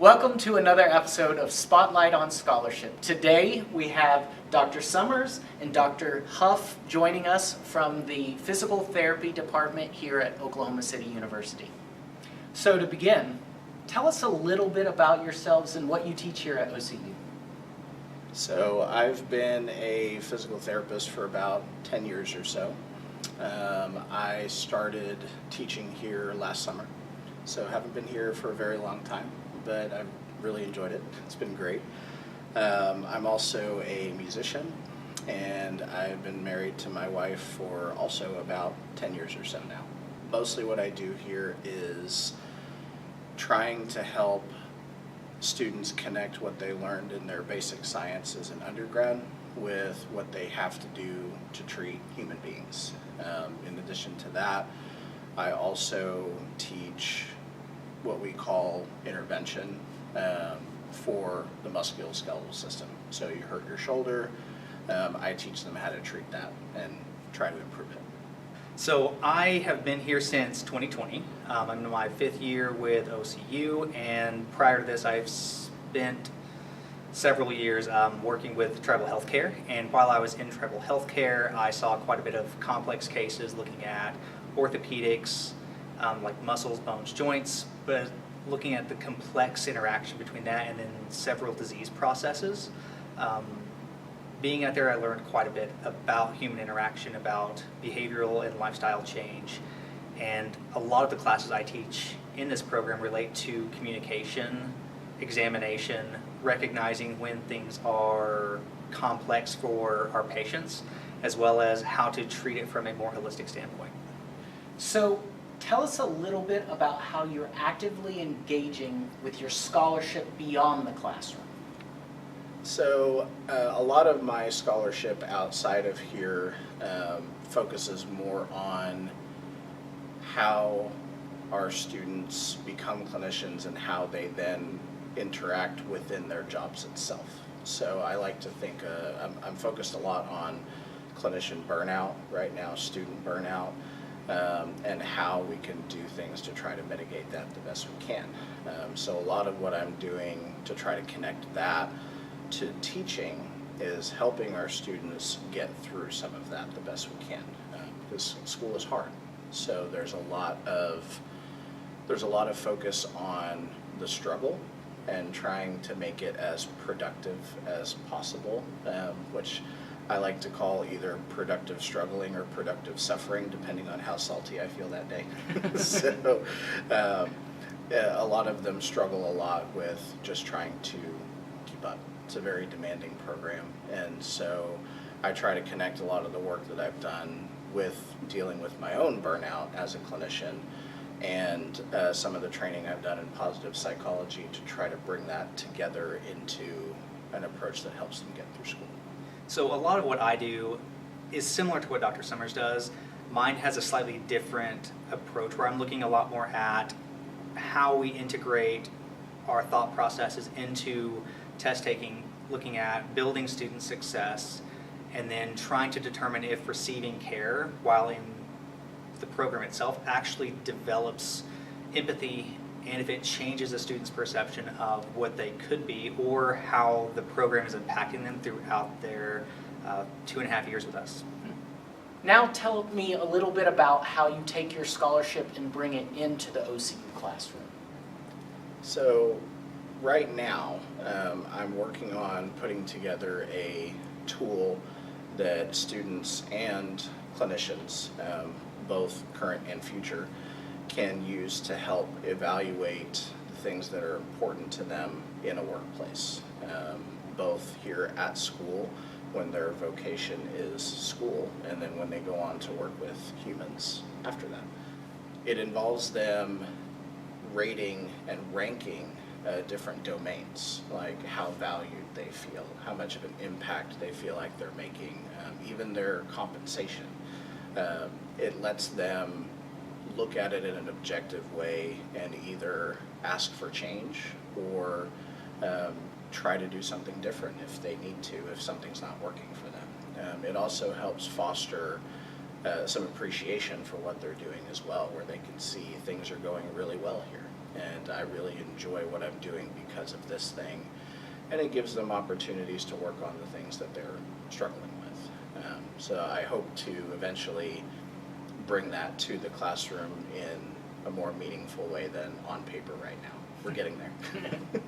Welcome to another episode of Spotlight on Scholarship. Today we have Dr. Summers and Dr. Huff joining us from the Physical Therapy Department here at Oklahoma City University. So to begin, tell us a little bit about yourselves and what you teach here at OCU. So I've been a physical therapist for about 10 years or so. I started teaching here last summer, so haven't been here for a very long time, but I've really enjoyed it. It's been great. I'm also a musician, and I've been married to my wife for also about 10 years or so now. Mostly what I do here is trying to help students connect what they learned in their basic sciences in undergrad with what they have to do to treat human beings. In addition to that, I also teach what we call intervention for the musculoskeletal system. So you hurt your shoulder, I teach them how to treat that and try to improve it. So I have been here since 2020. I'm in my 5th year with OCU, and prior to this I've spent several years working with tribal healthcare. And while I was in tribal healthcare, I saw quite a bit of complex cases looking at orthopedics, like muscles, bones, joints, but looking at the complex interaction between that and then several disease processes. Being out there, I learned quite a bit about human interaction, about behavioral and lifestyle change, and a lot of the classes I teach in this program relate to communication, examination, recognizing when things are complex for our patients, as well as how to treat it from a more holistic standpoint. So tell us a little bit about how you're actively engaging with your scholarship beyond the classroom. So a lot of my scholarship outside of here focuses more on how our students become clinicians and how they then interact within their jobs itself. So I like to think, I'm focused a lot on clinician burnout right now, student burnout, and how we can do things to try to mitigate that the best we can. So a lot of what I'm doing to try to connect that to teaching is helping our students get through some of that the best we can, because school is hard. So there's a lot of focus on the struggle and trying to make it as productive as possible, which I like to call either productive struggling or productive suffering, depending on how salty I feel that day. So a lot of them struggle a lot with just trying to keep up. It's a very demanding program, and so I try to connect a lot of the work that I've done with dealing with my own burnout as a clinician and some of the training I've done in positive psychology to try to bring that together into an approach that helps them get through school. So a lot of what I do is similar to what Dr. Summers does. Mine has a slightly different approach where I'm looking a lot more at how we integrate our thought processes into test taking, looking at building student success, and then trying to determine if receiving care while in the program itself actually develops empathy, and if it changes a student's perception of what they could be or how the program is impacting them throughout their 2.5 years with us. Now tell me a little bit about how you take your scholarship and bring it into the OCU classroom. So right now, I'm working on putting together a tool that students and clinicians, both current and future, can use to help evaluate the things that are important to them in a workplace, both here at school when their vocation is school, and then when they go on to work with humans after that. It involves them rating and ranking different domains, like how valued they feel, how much of an impact they feel like they're making, even their compensation. It lets them look at it in an objective way and either ask for change or try to do something different if they need to, if something's not working for them. It also helps foster some appreciation for what they're doing as well, where they can see things are going really well here. And I really enjoy what I'm doing because of this thing. And it gives them opportunities to work on the things that they're struggling with. So I hope to eventually bring that to the classroom in a more meaningful way than on paper right now. We're getting there.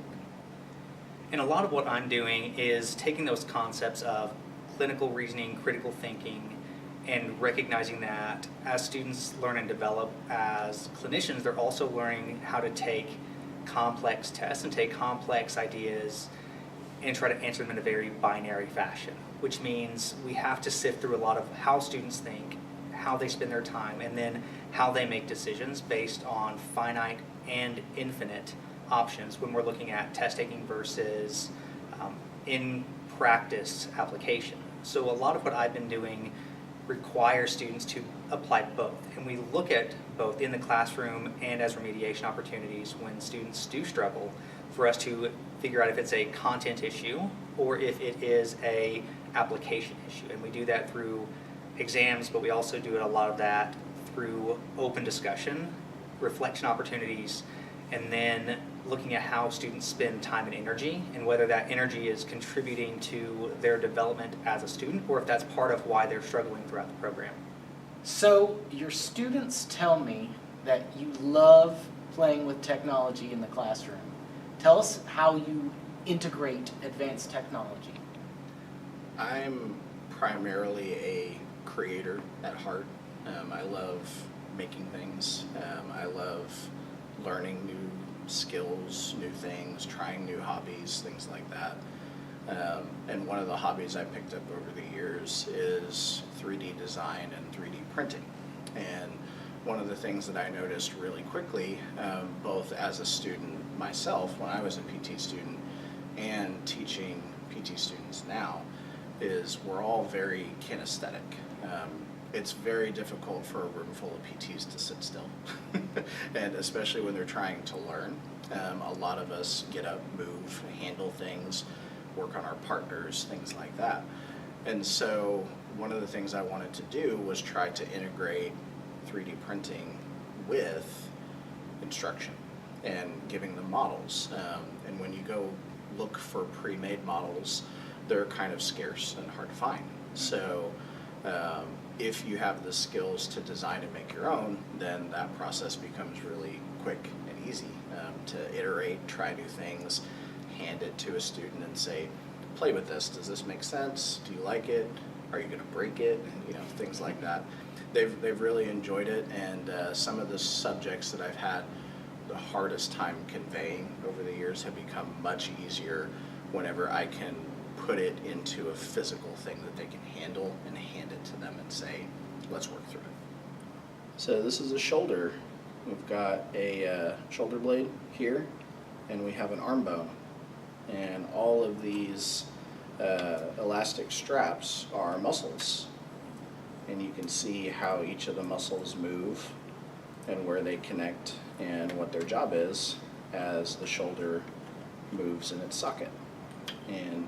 And a lot of what I'm doing is taking those concepts of clinical reasoning, critical thinking, and recognizing that as students learn and develop as clinicians, they're also learning how to take complex tests and take complex ideas and try to answer them in a very binary fashion, which means we have to sift through a lot of how students think, how they spend their time, and then how they make decisions based on finite and infinite options when we're looking at test taking versus in practice application. So a lot of what I've been doing requires students to apply both, and we look at both in the classroom and as remediation opportunities when students do struggle, for us to figure out if it's a content issue or if it is a application issue. And we do that through exams, but we also do a lot of that through open discussion, reflection opportunities, and then looking at how students spend time and energy and whether that energy is contributing to their development as a student or if that's part of why they're struggling throughout the program. So your students tell me that you love playing with technology in the classroom. Tell us how you integrate advanced technology. I'm primarily a creator at heart. I love making things. I love learning new skills, new things, trying new hobbies, things like that. And one of the hobbies I picked up over the years is 3D design and 3D printing. And one of the things that I noticed really quickly, both as a student myself when I was a PT student and teaching PT students now, is we're all very kinesthetic. It's very difficult for a room full of PTs to sit still, and especially when they're trying to learn. A lot of us get up, move, handle things, work on our partners, things like that. And so one of the things I wanted to do was try to integrate 3D printing with instruction and giving them models. And when you go look for pre-made models, they're kind of scarce and hard to find. So if you have the skills to design and make your own, then that process becomes really quick and easy to iterate, try new things, hand it to a student and say, play with this. Does this make sense? Do you like it? Are you going to break it? You know, things like that. They've really enjoyed it, and some of the subjects that I've had the hardest time conveying over the years have become much easier whenever I can put it into a physical thing that they can handle and hand it to them and say, let's work through it. So this is a shoulder. We've got a shoulder blade here, and we have an arm bone. And all of these elastic straps are muscles. And you can see how each of the muscles move and where they connect and what their job is as the shoulder moves in its socket. And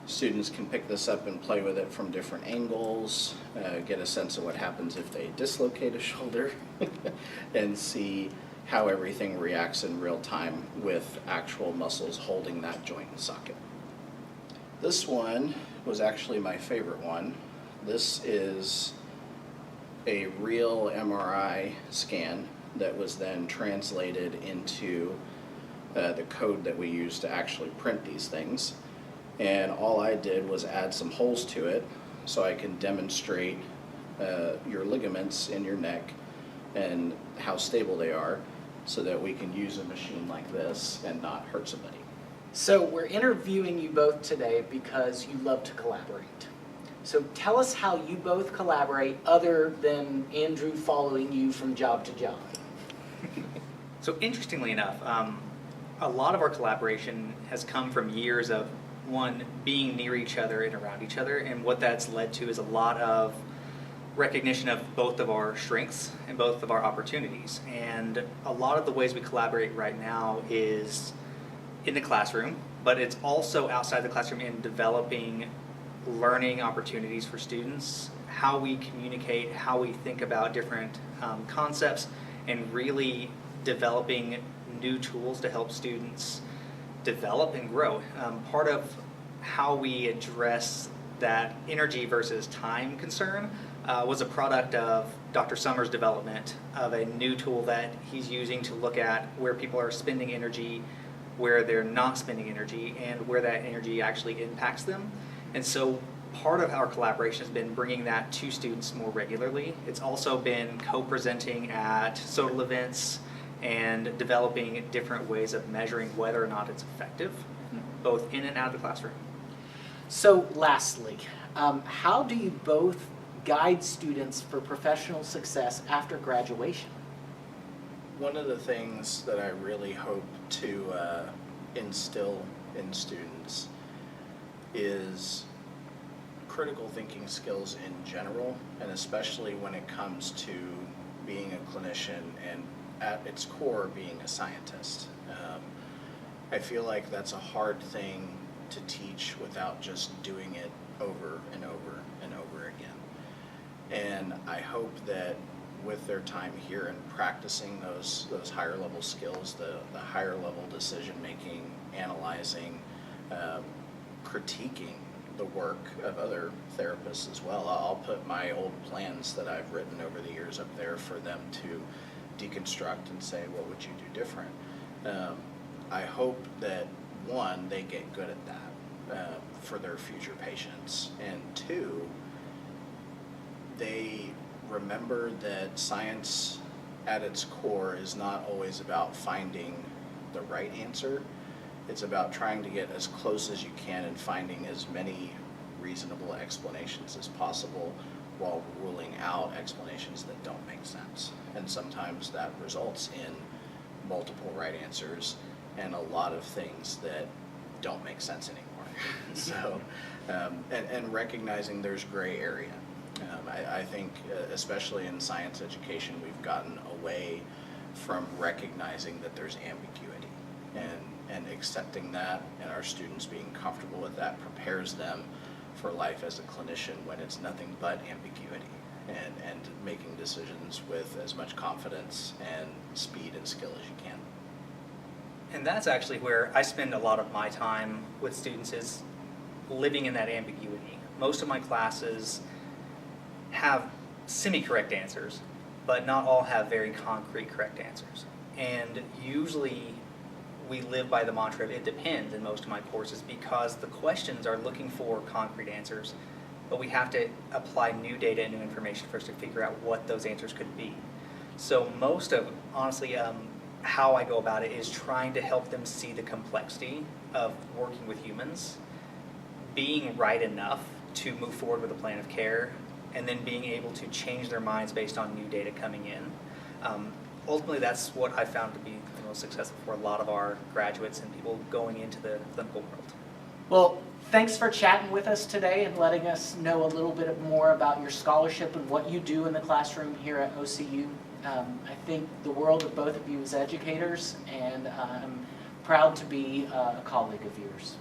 students can pick this up and play with it from different angles, get a sense of what happens if they dislocate a shoulder, and see how everything reacts in real time with actual muscles holding that joint and socket. This one was actually my favorite one. This is a real MRI scan that was then translated into the code that we use to actually print these things. And all I did was add some holes to it so I can demonstrate your ligaments in your neck and how stable they are so that we can use a machine like this and not hurt somebody. So we're interviewing you both today because you love to collaborate. So tell us how you both collaborate other than Andrew following you from job to job. So interestingly enough, a lot of our collaboration has come from years of one, being near each other and around each other, and what that's led to is a lot of recognition of both of our strengths and both of our opportunities. And a lot of the ways we collaborate right now is in the classroom, but it's also outside the classroom in developing learning opportunities for students, how we communicate, how we think about different concepts, and really developing new tools to help students develop and grow. Part of how we address that energy versus time concern was a product of Dr. Summers' development of a new tool that he's using to look at where people are spending energy, where they're not spending energy, and where that energy actually impacts them. And so part of our collaboration has been bringing that to students more regularly. It's also been co-presenting at social events and developing different ways of measuring whether or not it's effective, both in and out of the classroom. So lastly, how do you both guide students for professional success after graduation? One of the things that I really hope to instill in students is critical thinking skills in general, and especially when it comes to being a clinician and at its core being a scientist. I feel like that's a hard thing to teach without just doing it over and over and over again. And I hope that with their time here and practicing those higher level skills, the higher level decision making, analyzing, critiquing the work of other therapists as well. I'll put my old plans that I've written over the years up there for them to deconstruct and say, what would you do different? I hope that, one, they get good at that for their future patients, and two, they remember that science at its core is not always about finding the right answer. It's about trying to get as close as you can and finding as many reasonable explanations as possible while ruling out explanations that don't make sense. And sometimes that results in multiple right answers and a lot of things that don't make sense anymore. So, and recognizing there's gray area. I think, especially in science education, we've gotten away from recognizing that there's ambiguity, and accepting that, and our students being comfortable with that prepares them for life as a clinician when it's nothing but ambiguity, and making decisions with as much confidence and speed and skill as you can. And that's actually where I spend a lot of my time with students, is living in that ambiguity. Most of my classes have semi-correct answers, but not all have very concrete correct answers. And usually we live by the mantra of it depends in most of my courses, because the questions are looking for concrete answers, but we have to apply new data and new information first to figure out what those answers could be. So most of, honestly, how I go about it is trying to help them see the complexity of working with humans, being right enough to move forward with a plan of care, and then being able to change their minds based on new data coming in. Ultimately, that's what I found to be the most successful for a lot of our graduates and people going into the clinical world. Well, thanks for chatting with us today and letting us know a little bit more about your scholarship and what you do in the classroom here at OCU. I think the world of both of you as educators, and I'm proud to be a colleague of yours.